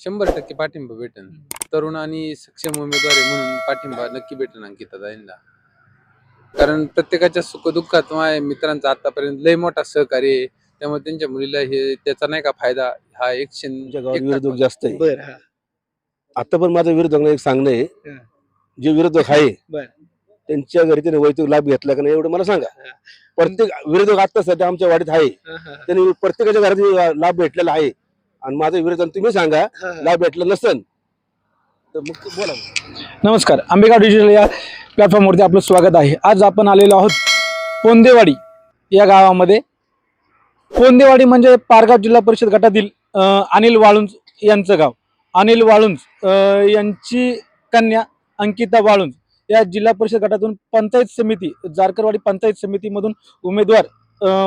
100% पाठिंबा भेटेल. तरुण आणि सक्षम उमेदवार आहे म्हणून पाठिंबा नक्की भेटेल अंकिताताईंना. कारण प्रत्येकाच्या सुखदुःखात माझ्या मित्रांचा आतापर्यंत लय मोठा सहकार्य आहे. त्यामुळे त्यांच्या मुलीला हे त्याचा नाही का फायदा हा तुमच्या गावात 101 विरोधक जास्त आहे. बर हा आता पण माझं विरोधकांना एक सांगणं आहे, हा. जे विरोधक आहे बर त्यांच्या घरी त्याने वैयक्तिक लाभ घेतला का नाही एवढं मला सांगा. हा. प्रत्येक विरोधक आता सध्या आमच्या वाडीत आहे, हा, हा, त्यांनी प्रत्येकाच्या घरात लाभ भेटलेला आहे. आणि माझं विरोधक तुम्ही सांगा हा, हा. लाभ भेटला नसेल तर मग बोला. नमस्कार, आंबेगाव डिजिटल या प्लॅटफॉर्मवरती आपलं स्वागत आहे. आज आपण आलेलो आहोत पोंदेवाडी या गावामध्ये. पोंदेवाडी म्हणजे पारगाव जिल्हा परिषद गटातील अनिल वाळुंज यांचं गाव. अनिल वाळुंज यांची कन्या अंकिता वाळुंज या जिल्हा परिषद गटातून पंचायत समिती जारकरवाडी पंचायत समितीमधून उमेदवार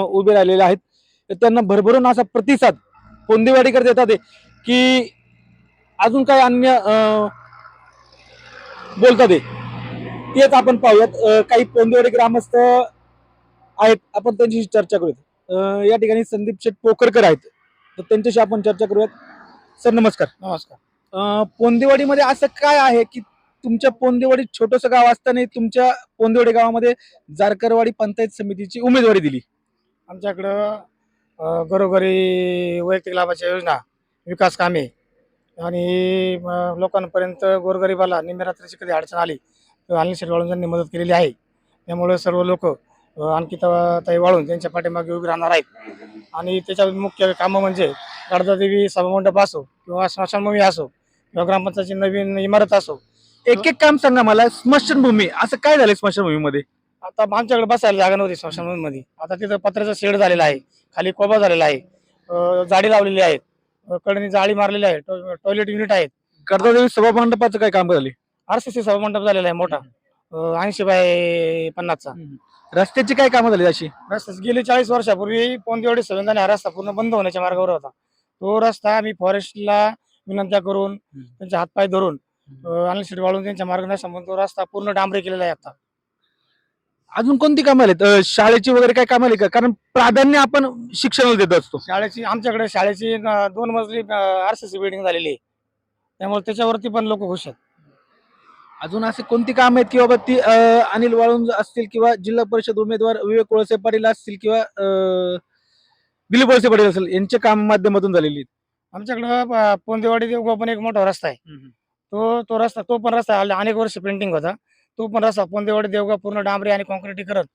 उभे राहिलेले आहेत. त्यांना भरभरून असा प्रतिसाद पोंदेवाडीकर देतात आहे की अजून काय अन्य बोलतात आहे तेच आपण पाहूयात. काही पोंदेवाडी ग्रामस्थ आहेत, आपण त्यांच्याशी चर्चा करूयात. या ठिकाणी संदीप शेठ पोकरकर आहेत, तर त्यांच्याशी आपण चर्चा करूयात. सर नमस्कार. नमस्कार. पोंदेवाडीमध्ये असं काय आहे की तुमच्या पोंदेवाडी छोटंसं गाव असताना तुमच्या पोंदेवाडी गावामध्ये जारकरवाडी पंचायत समितीची उमेदवारी दिली? आमच्याकडं घरोघरी वैयक्तिक लाभाच्या योजना, विकास कामे आणि लोकांपर्यंत गोरगरिबाला निम्यारात्रीची कधी अडचण आली तर अनिल शेठ वाळुंज यांनी मदत केलेली आहे. त्यामुळे सर्व लोक अंकिताताई वाळुंज यांच्या पाठीमागे उभी राहणार आहेत. आणि त्याच्या मुख्य कामं म्हणजे गाडदादेवी सभामंडप असो किंवा स्मशानभूमी असो किंवा ग्रामपंचायतची नवीन इमारत असो. एक एक काम सांगा मला. स्मशानभूमी असं काय झालंय स्मशानभूमीमध्ये? आता आमच्याकडे बसायला जागा नव्हती स्मशानभूमीमध्ये. आता तिथं पत्र्याचा शेड झालेला आहे, खाली कोबा झालेला आहे, जाडी लावलेली आहेत, कडेने जाळी मारलेली आहे, टॉयलेट युनिट आहेत. कर्दादेवी सभा मंडपाचं काय काम झाले? RCC सभामंडप झालेला आहे मोठा 80x50चा. रस्त्याची काय कामं झाली अशी? रस्ता गेली 40 वर्षापूर्वी पोंदेवाडी संविधान हा रस्ता पूर्ण बंद होण्याच्या मार्गावर होता. तो रस्ता आम्ही फॉरेस्टला विनंत्या करून त्यांचे हातपाय धरून अनिल शेठ वाळुंज यांच्या मार्गदर्शनामुळे तो रस्ता पूर्ण डांबरी केलेला आहे. आता अजून कोणती कामं आलीत? शाळेची वगैरे काय कामं आली का? कारण प्राधान्य आपण शिक्षणाला देत असतो. आमच्याकडे शाळेची 2 मजली RCC बिल्डिंग झालेली आहे. त्यामुळे त्याच्यावरती पण लोक खुश आहेत. अजून असे कोणती काम आहेत की बाबा ती अनिल वाळुंज असतील किंवा जिल्हा परिषद उमेदवार विवेक वळसे पाटील असतील किंवा दिलीप वळसे पाटील असेल यांच्या काम माध्यमातून झालेली? आमच्याकडं पोंदेवाडी देवगाव पण एक मोठा रस्ता आहे. तो पण रस्ता अनेक वर्ष पेंटिंग होता. तो पण रस्ता पोंदेवाडी देवगाव पूर्ण डांबरी आणि कॉन्क्रिटीकरण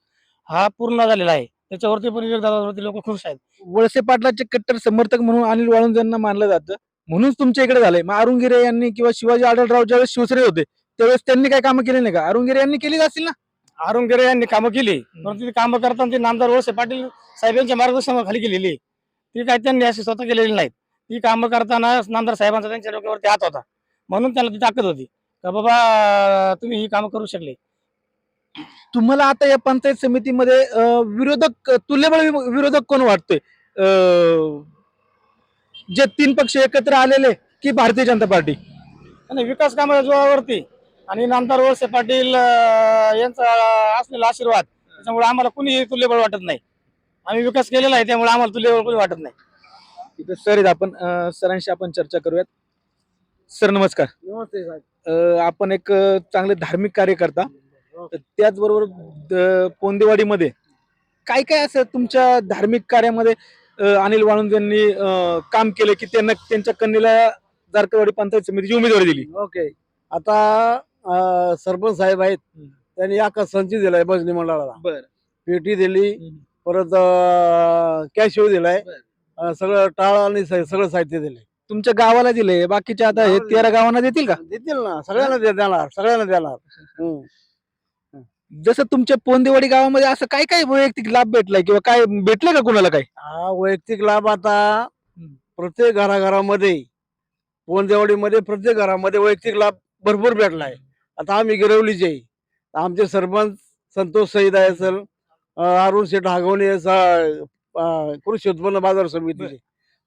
हा पूर्ण झालेला आहे. त्याच्यावरती पण विवेकदादावरती लोक खुश आहेत. वळसे पाटलाचे कट्टर समर्थक म्हणून अनिल वाळुंज यांना मानलं जातं, म्हणून तुमच्या इकडे झालंय. मग अरुण गिरे यांनी किंवा शिवाजी आढळराव ज्यावेळेस शिवसेनेत होते त्यावेळेस त्यांनी काय कामं केली नाही का? अरुण गिरे यांनी केली असतील ना? अरुण गिरे यांनी कामं केली, परंतु ती कामं करताना ती नामदार वळसे पाटील साहेबांच्या मार्गदर्शनाखाली केलेली. ती काय त्यांनी अशी स्वतः केलेली नाहीत. ती कामं करताना नामदार साहेबांचा त्यांच्या डोक्यावरती हात होता, म्हणून त्यांना ती ताकद होती का बाबा तुम्ही ही कामं करू शकले. तुम्हाला आता या पंचायत समितीमध्ये विरोधक तुल्यबळ विरोधक कोण वाटतोय? जे 3 पक्ष एकत्र आलेले की भारतीय जनता पार्टी? आणि विकास कामाच्या जोरावरती आणि नामदार वळसे पाटील यांचा असलेला आशीर्वाद, त्याच्यामुळे आम्हाला कुणीही तुल्यबळ वाटत नाही. आम्ही विकास केलेला आहे, त्यामुळे आम्हाला तुल्यबळ कोणी वाटत नाही. इथे सर आहेत, आपण सरांशी आपण चर्चा करूयात. सर नमस्कार. नमस्ते साहेब. आपण एक चांगले धार्मिक कार्य करता, त्याचबरोबर पोंदेवाडीमध्ये काय काय असं तुमच्या धार्मिक कार्यामध्ये अनिल वाळुंज यांनी काम केले की त्यांना त्यांच्या कन्येला जारकरवाडी पंचायत समितीची उमेदवारी दिली? ओके. आता सरपंच साहेब आहेत, त्यांनी आका संची दिलाय भजनी मंडळाला. बर. पेटी दिली, परत कॅशिओ दिलाय, सगळं टाळ आणि सगळं साहित्य दिले. तुमच्या गावाला दिले, बाकीच्या आता हे 13 गावांना देतील का? देतील ना, सगळ्यांना देणार, सगळ्यांना देणार. जसं तुमच्या पोंदेवाडी गावामध्ये असं काय काय वैयक्तिक लाभ भेटलाय किंवा काय भेटले का कुणाला काय? हा वैयक्तिक लाभ आता प्रत्येक घराघरामध्ये, पोंदेवाडीमध्ये प्रत्येक घरामध्ये वैयक्तिक लाभ भरपूर भेटलाय. आता आम्ही गिरवलीचे, आमचे सरपंच संतोष सईद असेल, अरुण शेठ हागवणे कृषी उत्पन्न बाजार समितीचे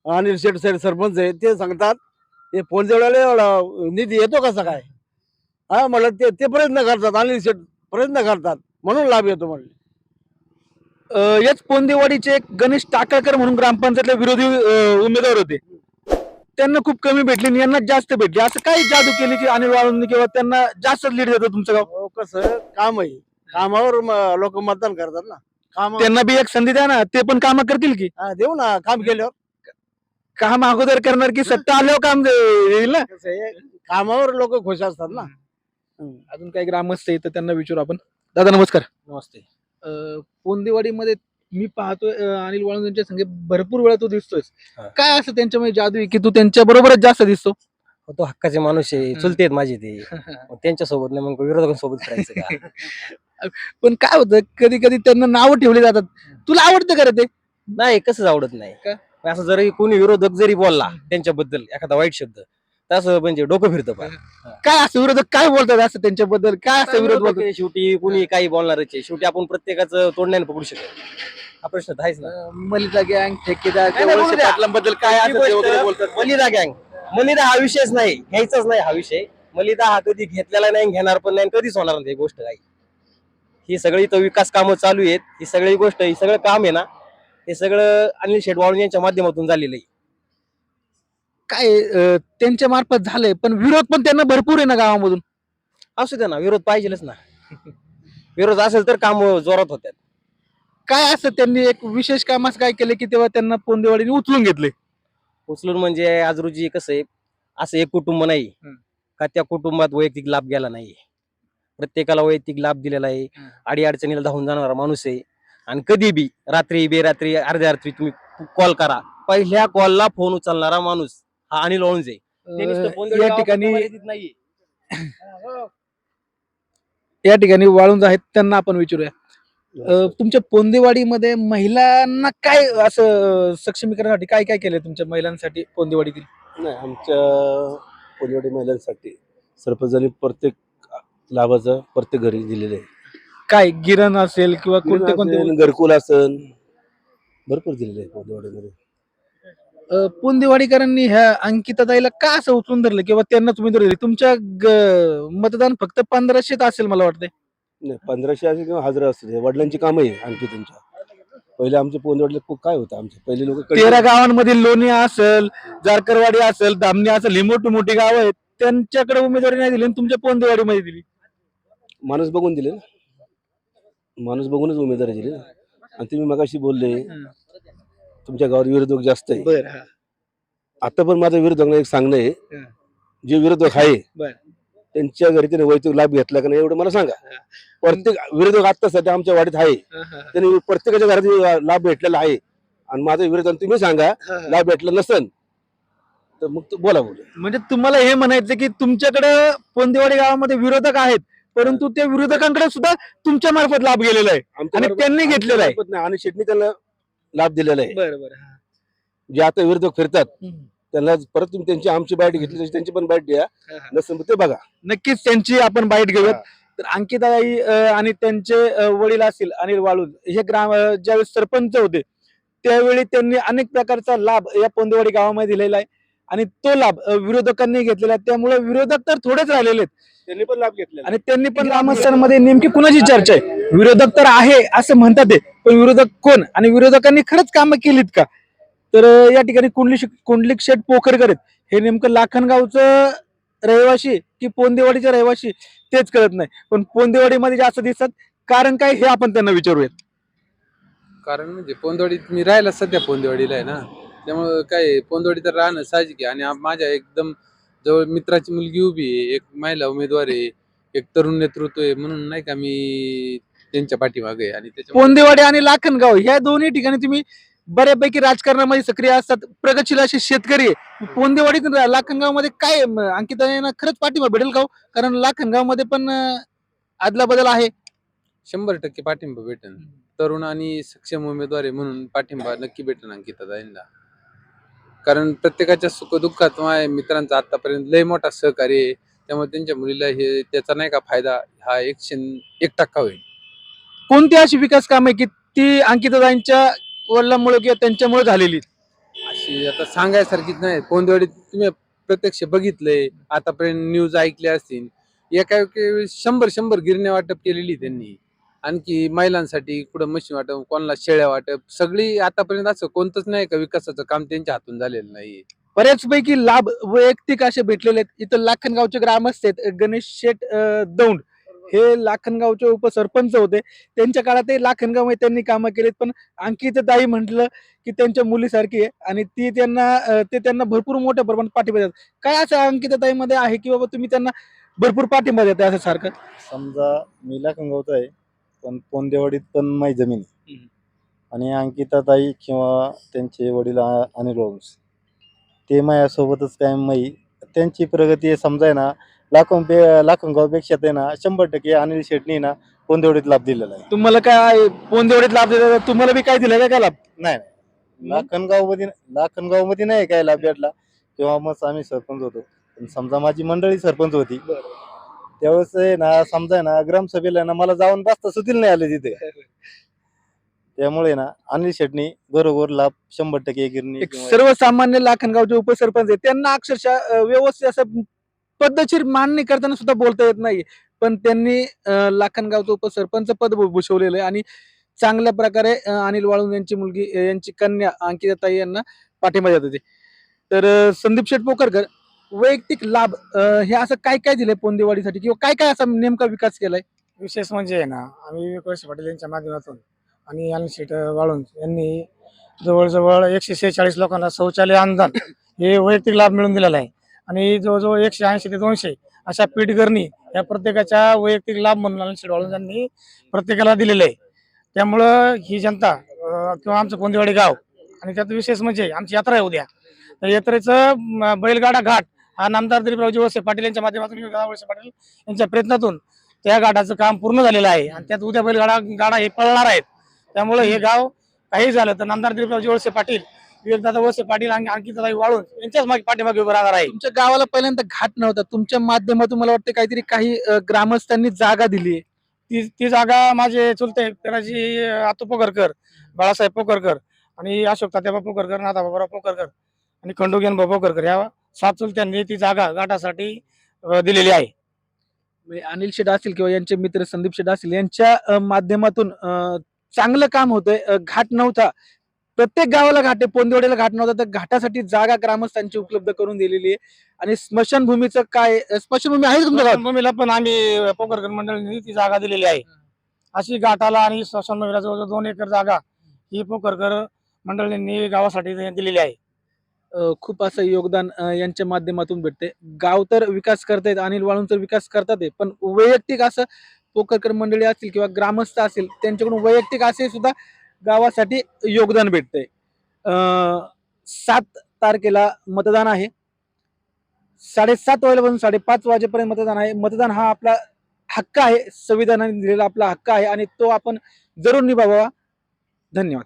अनिल शेठ साहेब सरपंच आहे, ते सांगतात हे पोंदेवाडीला एवढा निधी येतो कसा काय. हा म्हणलं ते प्रयत्न करतात, अनिल शेठ प्रयत्न करतात म्हणून लाभ येतो म्हणले. याच पोंदेवाडीचे एक गणेश टाकळकर म्हणून ग्रामपंचायतले विरोधी उमेदवार होते, त्यांना खूप कमी भेटली आणि यांना जास्त भेटली, असं काय जादू केली की अनिल वाळूंनी किंवा त्यांना जास्त लीड देतं तुमचं गाव? अहो, कसं काम आहे, कामावर लोक मतदान करतात ना. काम त्यांना बी एक संधी द्या ना, ते पण काम करतील की. देऊ ना, काम केल्यावर. काम अगोदर करणार की सत्ता आल्यावर काम येईल ना. कसं आहे, कामावर लोक खुश असतात ना. अजून काही ग्रामस्थ आहे तर त्यांना विचारू आपण. दादा नमस्कार. नमस्ते. पोंदेवाडीमध्ये मी पाहतोय अनिल वाळूंज यांच्या संगे भरपूर वेळा तू दिसतोय. हा. काय असं त्यांच्यामध्ये जादू आहे की तू त्यांच्या बरोबरच जास्त दिसतो? तो हक्काचे माणूस आहे, चुलते आहेत माझे ते. मग त्यांच्यासोबत नाही मग विरोधकांसोबत करायचं का? पण काय होतं कधी कधी त्यांना नावं ठेवली जातात. तुला आवडतं का रे ते? नाही, कसंच आवडत नाही. का? मग असं जरी कोणी विरोधक जरी बोलला त्यांच्याबद्दल एखादा वाईट शब्द, तर असं म्हणजे डोकं फिरतं पण. काय असं विरोधक काय बोलतात असं त्यांच्याबद्दल? काय असं विरोध विरोधक बोलतात? आहे शेवटी, कोणी काही बोलणारच आहे. शेवटी आपण प्रत्येकाचं तोंड पकडू शकत. हा प्रश्न तर आहेच ना. मलिदा गँग ठेकेदार नाही, नाही, बोलू द्या. पाटलांबद्दल काय पहिली असं ते गोष्ट, वगैरे बोलतात? मलिदा गँग, मलिदा हा विषयच नाही, घ्यायचाच नाही हा विषय. मलिदा हा कधी घेतलेला नाही, घेणार पण नाही, कधीच होणार नाही ही गोष्ट काही. ही सगळी तर विकास कामं चालू आहेत, ही सगळी गोष्ट, ही सगळं काम आहे ना, हे सगळं अनिल शेठ वाळूंज यांच्या माध्यमातून झालेलं आहे. काय त्यांच्या मार्फत झालंय पण विरोध पण त्यांना भरपूर आहे ना गावामधून. असू द्या ना, विरोध पाहिजेलच ना. विरोध असेल तर काम जोरात होतात. काय असं त्यांनी एक विशेष काम असं काय केलं की तेव्हा त्यांना पोंदेवाडीने उचलून घेतले? उचलून म्हणजे आज रोजी कसं आहे, असं एक कुटुंब नाही का त्या कुटुंबात वैयक्तिक लाभ गेला नाही. प्रत्येकाला वैयक्तिक लाभ दिलेला आहे. अडी अडचणीला धावून जाणारा माणूस आहे. आणि कधी बी रात्री बेरात्री अर्ध्या रात्री तुम्ही कॉल करा, पहिल्या कॉलला फोन उचलणारा माणूस हा अनिल वाळुंज आहे. ते नुसतं पोंदेवाडी या गावापुरतं ठिकाणी मर्यादित नाहीये. या ठिकाणी वाळूंज आहेत त्यांना आपण विचारूया. तुमच्या पोंदेवाडीमध्ये महिलांना काय असं सक्षमीकरणासाठी काय काय केलंय तुमच्या महिलांसाठी पोंदेवाडीतील? नाही, आमच्या पोलीवाडी महिलांसाठी सरपंचांनी प्रत्येक लाभाचं प्रत्येक घरी दिलेलं आहे. काय गिरण असेल किंवा कोणते कोणते असेल, घरकुल असेल, भरपूर दिलेलं आहे पोलीवाडीमध्ये. पोंदेवाडीकरांनी ह्या अंकिताताईला का असं उचलून धरलं किंवा त्यांनाच उमेदवारी दिली? तुमच्या मतदान फक्त 1500 असेल मला वाटतंय. नाही, 1500 असेल किंवा 1000 असतील, वडिलांची कामं आहे आणखी त्यांच्या. पहिले आमच्या पोंदवडले काय होतं, आमचे पहिले लोक 13 गावांमधील लोणी असेल, जारकरवाडी असेल, धामणी असेल, ही मोठी मोठी गाव आहेत, त्यांच्याकडे उमेदवारी नाही दिली आणि तुमच्या पोंदेवाडीमध्ये दिली. माणूस बघून दिले ना, माणूस बघूनच उमेदवारी दिली ना. आणि तुम्ही मगाशी बोलले तुमच्या गावात विरोधक जास्त आहे. बर आता पण माझं विरोधकांना एक सांगणं आहे, जे विरोधक आहे बर. त्यांच्या घरी त्याने वैयक्तिक लाभ घेतला का नाही एवढं मला सांगा. प्रत्येक विरोधक आता सध्या आमच्या वाडीत आहे, त्यांनी प्रत्येकाच्या घरात लाभ भेटलेला आहे. आणि माझं विरोधक तुम्ही सांगा लाभ भेटला नसेल तर मग तू बोला. म्हणजे तुम्हाला हे म्हणायचं की तुमच्याकडे पोंदेवाडी गावामध्ये विरोधक आहेत, परंतु त्या विरोधकांकडे सुद्धा तुमच्या मार्फत लाभ गेलेला आहे आणि त्यांनी घेतलेला आहे. आणि शेटणी त्यांना लाभ दिलेला आहे. बरोबर. जे आता विरोधक फिरतात त्यांना परत तुम्ही त्यांची आमची बाईट घेतली तशी त्यांची पण बाईट द्या, नसेल ते बघा. नक्कीच त्यांची आपण बाईट घेऊयात. तर अंकिताताई आणि त्यांचे वडील असतील अनिल वाळूंज हे ज्यावेळेस सरपंच होते त्यावेळी त्यांनी अनेक प्रकारचा लाभ या पोंदेवाडी गावामध्ये दिलेला आहे आणि तो लाभ विरोधकांनी घेतलेला आहे. त्यामुळे विरोधक तर थोडेच राहिलेले आहेत, त्यांनी पण लाभ घेतलेला आणि त्यांनी पण ग्रामस्थांमध्ये नेमकी कुणाची चर्चा आहे? विरोधक तर आहे असं म्हणतात ते, पण विरोधक कोण आणि विरोधकांनी खरंच कामं केलीत का? तर या ठिकाणी कुंडलिक शेठ पोखरकर आहेत, हे नेमकं लाखनगावचं रहिवाशी की पोंदेवाडीचे रहिवाशी तेच कळत नाही, पण पोंदेवाडीमध्ये जास्त दिसतात. कारण काय हे आपण त्यांना विचारूयात. कारण म्हणजे पोंदवाडीत मी राहायला सध्या पोंदवाडीला आहे ना, त्यामुळं काय पोंदवाडी तर राहणं साहजिक आहे. आणि माझ्या एकदम जवळ मित्राची मुलगी उभी आहे, एक महिला उमेदवार आहे, एक तरुण नेतृत्व आहे, म्हणून नाही का मी त्यांच्या पाठीमागे आहे. आणि त्याच्यामुळे पोंदेवाडी आणि लाखनगाव ह्या दोन्ही ठिकाणी तुम्ही बऱ्यापैकी राजकारणामध्ये सक्रिय असतात, प्रगतशील असे शेतकरी आहे. पोंदेवाडीत लाखनगाव मध्ये काय अंकिता यांना खरंच पाठिंबा भेटेल का हो? कारण लाखनगाव मध्ये पण आदला बदल आहे. 100% पाठिंबा भेटेल. तरुण आणि सक्षम उमेदवार आहे म्हणून पाठिंबा नक्की भेटेल अंकिताताईंना. कारण प्रत्येकाच्या सुखदुःखात मित्रांचा आतापर्यंत लय मोठा सहकार्य आहे, त्यामुळे त्यांच्या मुलीला हे त्याचा नाही का फायदा हा 101% होईल. कोणती अशी विकास कामे की ती अंकिताताईंच्या वडिलांमुळे किंवा त्यांच्यामुळे झालेली? अशी आता सांगायसारखीच नाही. पोंदवाडीत तुम्ही प्रत्यक्ष बघितलंय, आतापर्यंत न्यूज ऐकल्या असतील. एका वेळी 100 गिरण्या वाटप केलेली त्यांनी. आणखी महिलांसाठी कुठं मशीन वाटप, कोणाला शेळ्या वाटप, सगळी आतापर्यंत असं कोणतंच नाही का विकासाचं काम त्यांच्या हातून झालेलं नाही. बऱ्याचपैकी लाभ वैयक्तिक असे भेटलेले आहेत. इथं लाखनगावचे ग्रामस्थ आहेत. गणेश शेठ दौंड हे लाखनगावचे उपसरपंच होते. त्यांच्या काळातही लाखनगावमध्ये त्यांनी कामं केलीत. पण अंकिताताई म्हटलं की त्यांच्या मुलीसारखी आहे आणि ते त्यांना भरपूर मोठ्या प्रमाणात पाठिंबा देतात. काय असं अंकिताताईमध्ये आहे की बाबा तुम्ही त्यांना भरपूर पाठिंबा देताय असं सारखं? समजा मी लाखनगावचा आहे, पण पोंदेवाडीत पण माझी जमीन आहे. आणि अंकिताताई किंवा त्यांचे वडील अनिल वंश ते माझ्यासोबतच काय त्यांची प्रगती आहे समजा आहे ना, लाखनगावपेक्षा ते ना 100% अनिल शेटनी ना पोंदेवाडीत लाभ दिलेला आहे. तुम्हाला काय पोंदेवाडीत लाभ दिला? तुम्हाला बी काय दिलं काय लाभ? नाही लाखनगावमध्ये नाही काय लाभ भेटला, किंवा मग आम्ही सरपंच होतो. पण समजा माझी मंडळी सरपंच होती त्यावेळेस आहे ना, समजा आहे ना, ग्रामसभेला ना मला जाऊन बसता सुद्धा नाही आले तिथे. त्यामुळे ना अनिल शेटनी बरोबर लाभ 100% गिरणी एक सर्वसामान्य लाखनगावचे उपसरपंच आहे, त्यांना अक्षरशः व्यवस्थित असं पद्धतशीर मांडणी करताना सुद्धा बोलता येत नाही. पण त्यांनी लाखनगावचं उपसरपंच पद भूषवलेलं आहे आणि चांगल्या प्रकारे अनिल वाळुंज यांची मुलगी यांची कन्या अंकिताताई यांना पाठिंबा देत होते. तर संदीप शेठ पोखरकर वैयक्तिक लाभ हे असं काय काय दिलंय पोंदेवाडीसाठी किंवा काय काय असा नेमका विकास केलाय? विशेष म्हणजे आहे ना, आम्ही वळसे पाटील यांच्या माध्यमातून आणि अनिल शेठ वाळुंज यांनी जवळजवळ 146 लोकांना शौचालय अनुदान हे वैयक्तिक लाभ मिळवून दिलेला आहे. आणि जवळजवळ 180 ते 200 अशा पीठगरणी या प्रत्येकाच्या वैयक्तिक लाभ म्हणून अनिल शेठ वाळुंज यांनी प्रत्येकाला दिलेले आहे. त्यामुळं ही जनता किंवा आमचं पोंदेवाडी गाव आणि त्यात विशेष म्हणजे आमची यात्रा आहे उद्या, तर यात्रेचं बैलगाडा घाट हा नामदार दिलीपरावजी वळसे पाटील यांच्या माध्यमातून वळसे पाटील यांच्या प्रयत्नातून त्या घाटाचं काम पूर्ण झालेलं आहे आणि त्यात उद्या गाडा हे पळणार आहेत. त्यामुळे हे गाव काही झालं तर नामदार दिलीपरावजी वळसे पाटील, विवेकदादा वळसे पाटील आणि अंकिताताई वाळुंज यांच्याच पाठीमागे उभं राहणार आहे. तुमच्या गावाला पहिल्यांदा घाट नव्हता, तुमच्या माध्यमातून मला वाटतं काहीतरी काही ग्रामस्थांनी जागा दिली. ती जागा माझे चुलते पिराजी आतू पोखरकर, बाळासाहेब पोखरकर आणि अशोक तात्याबा पोखरकर, नाथाबाबराव पोखरकर आणि खंडोग्यान पोखरकर या 7 चुलत्यांनी ती जागा घाटासाठी दिलेली आहे. म्हणजे अनिल शेठ असतील किंवा यांचे मित्र संदीप शेठ असतील यांच्या माध्यमातून चांगलं काम होतंय. घाट नव्हता, प्रत्येक गावाला घाट आहे, पोंदेवाडीला घाट नव्हता, तर घाटासाठी जागा ग्रामस्थांची उपलब्ध करून दिलेली आहे. आणि स्मशानभूमीचं काय, स्मशानभूमी आहे तुमच्या गावात? स्मशानभूमीला पण आम्ही पोखरकर मंडळींनी ती जागा दिलेली आहे. अशी घाटाला आणि स्मशानभूमीला जवळजवळ 2 एकर जागा ही पोखरकर मंडळींनी गावासाठी दिलेली आहे. खूप असं योगदान यांच्या माध्यमातून भेटते. गाव तर विकास करतायत, अनिल वाळुंज तर विकास करतात आहे, पण वैयक्तिक असं पोखरकर मंडळी असतील किंवा ग्रामस्थ असतील त्यांच्याकडून वैयक्तिक असे सुद्धा गावासाठी योगदान भेटतंय. 7 तारखेला मतदान आहे. 7:30 वाजल्यापासून 5:30 वाजेपर्यंत मतदान आहे. मतदान हा आपला हक्क आहे, संविधानाने दिलेला आपला हक्क आहे आणि तो आपण जरूर निभावावा. धन्यवाद.